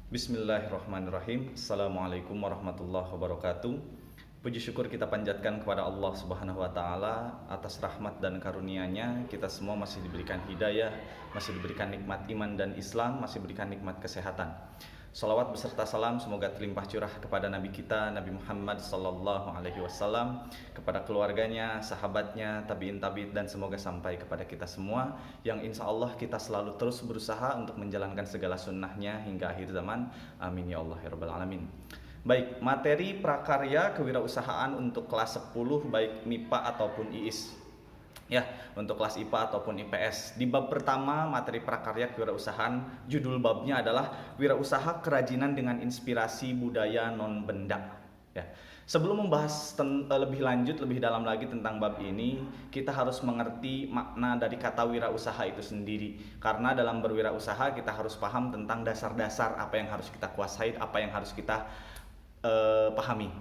Bismillahirrahmanirrahim. Assalamualaikum warahmatullahi wabarakatuh. Puji syukur kita panjatkan kepada Allah Subhanahu wa taala atas rahmat dan karunia-Nya. Kita semua masih diberikan hidayah, masih diberikan nikmat iman dan Islam, masih diberikan nikmat kesehatan. Salawat beserta salam semoga terlimpah curah kepada Nabi kita Nabi Muhammad sallallahu alaihi wasallam, kepada keluarganya, sahabatnya, tabi'in dan semoga sampai kepada kita semua yang insya Allah kita selalu terus berusaha untuk menjalankan segala sunnahnya hingga akhir zaman. Amin ya Allah ya rabbal alamin. Baik, materi prakarya kewirausahaan untuk kelas 10 baik MIPA ataupun IIS. Ya, untuk kelas IPA ataupun IPS. Di bab pertama materi prakarya kewirausahaan, judul babnya adalah wirausaha kerajinan dengan inspirasi budaya non benda. Ya. Sebelum membahas lebih lanjut, lebih dalam lagi tentang bab ini, kita harus mengerti makna dari kata wirausaha itu sendiri. Karena dalam berwirausaha kita harus paham tentang dasar-dasar apa yang harus kita kuasai, apa yang harus kita pahami.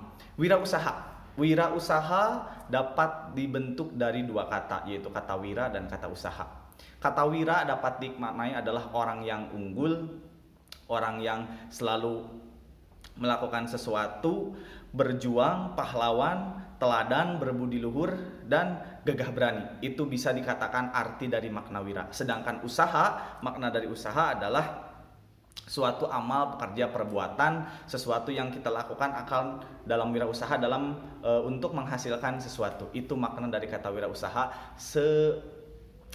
Wirausaha dapat dibentuk dari dua kata, yaitu kata wira dan kata usaha. Kata wira dapat dimaknai adalah orang yang unggul, orang yang selalu melakukan sesuatu, berjuang, pahlawan, teladan, berbudi luhur, dan gagah berani. Itu bisa dikatakan arti dari makna wira. Sedangkan usaha, makna dari usaha adalah suatu amal, pekerja, perbuatan, sesuatu yang kita lakukan akan dalam wirausaha dalam untuk menghasilkan sesuatu. Itu makna dari kata wirausaha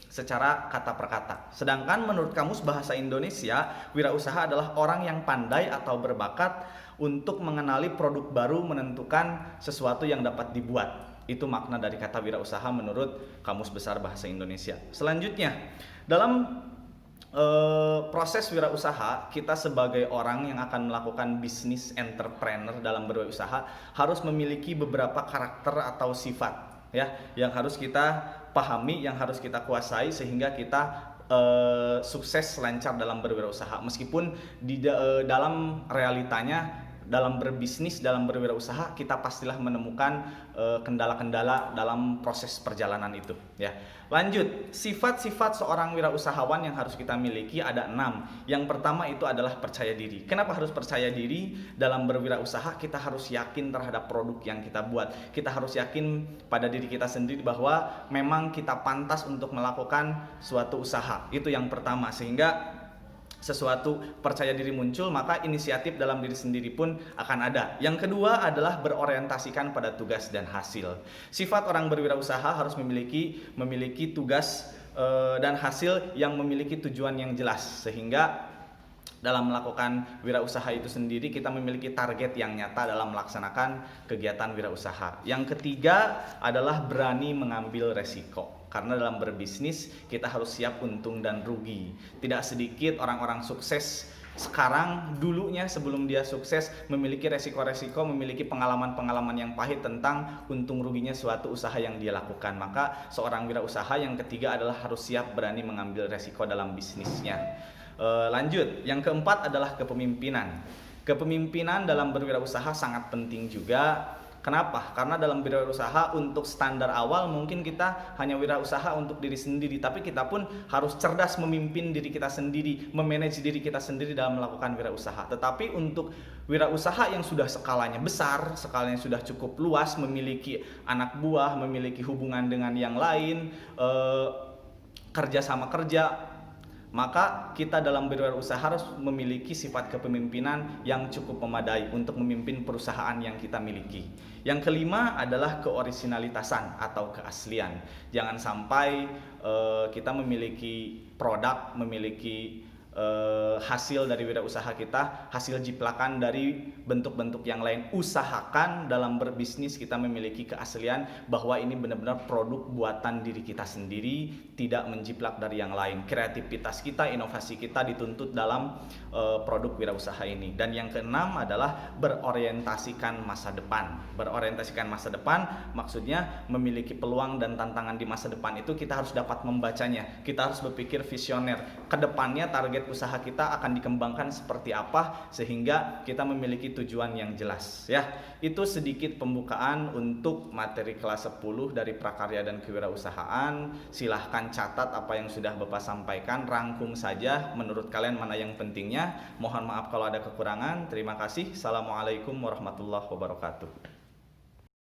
secara kata per kata. Sedangkan menurut Kamus Bahasa Indonesia, wirausaha adalah orang yang pandai atau berbakat untuk mengenali produk baru, menentukan sesuatu yang dapat dibuat. Itu makna dari kata wirausaha menurut Kamus Besar Bahasa Indonesia. Selanjutnya, dalam proses wirausaha, kita sebagai orang yang akan melakukan bisnis entrepreneur dalam berwirausaha harus memiliki beberapa karakter atau sifat, ya, yang harus kita pahami, yang harus kita kuasai sehingga kita sukses lancar dalam berwirausaha. Meskipun dalam realitanya, dalam berbisnis, dalam berwirausaha, kita pastilah menemukan kendala-kendala dalam proses perjalanan itu. Ya, lanjut, sifat-sifat seorang wirausahawan yang harus kita miliki ada 6. Yang pertama itu adalah percaya diri. Kenapa harus percaya diri? Dalam berwirausaha kita harus yakin terhadap produk yang kita buat. Kita harus yakin pada diri kita sendiri bahwa memang kita pantas untuk melakukan suatu usaha. Itu yang pertama, sehingga sesuatu percaya diri muncul, maka inisiatif dalam diri sendiri pun akan ada. Yang kedua adalah berorientasikan pada tugas dan hasil. Sifat orang berwirausaha harus memiliki tugas dan hasil yang memiliki tujuan yang jelas, sehingga dalam melakukan wirausaha itu sendiri kita memiliki target yang nyata dalam melaksanakan kegiatan wirausaha. Yang ketiga adalah berani mengambil resiko. Karena dalam berbisnis kita harus siap untung dan rugi. Tidak sedikit orang-orang sukses sekarang, dulunya sebelum dia sukses memiliki resiko-resiko, memiliki pengalaman-pengalaman yang pahit tentang untung ruginya suatu usaha yang dia lakukan. Maka seorang wirausaha yang ketiga adalah harus siap berani mengambil resiko dalam bisnisnya. Lanjut, yang keempat adalah kepemimpinan. Kepemimpinan dalam berwirausaha sangat penting juga. Kenapa? Karena dalam wirausaha untuk standar awal mungkin kita hanya wirausaha untuk diri sendiri, tapi kita pun harus cerdas memimpin diri kita sendiri, memanage diri kita sendiri dalam melakukan wirausaha. Tetapi untuk wirausaha yang sudah skalanya besar, skalanya sudah cukup luas, memiliki anak buah, memiliki hubungan dengan yang lain, kerja sama kerja, maka kita dalam berwirausaha harus memiliki sifat kepemimpinan yang cukup memadai untuk memimpin perusahaan yang kita miliki. Yang kelima adalah keorisinalitasan atau keaslian. Jangan sampai kita memiliki produk, memiliki hasil dari wirausaha kita, hasil jiplakan dari bentuk-bentuk yang lain. Usahakan dalam berbisnis kita memiliki keaslian bahwa ini benar-benar produk buatan diri kita sendiri, tidak menjiplak dari yang lain. Kreativitas kita, inovasi kita dituntut dalam produk wirausaha ini. Dan yang keenam adalah berorientasikan masa depan. Berorientasikan masa depan maksudnya memiliki peluang dan tantangan di masa depan itu kita harus dapat membacanya. Kita harus berpikir visioner. Kedepannya target usaha kita kita akan dikembangkan seperti apa sehingga kita memiliki tujuan yang jelas ya. Itu sedikit pembukaan untuk materi kelas 10 dari prakarya dan kewirausahaan. Silahkan catat apa yang sudah Bapak sampaikan, rangkum saja menurut kalian mana yang pentingnya. Mohon maaf kalau ada kekurangan. Terima kasih. Assalamualaikum warahmatullahi wabarakatuh.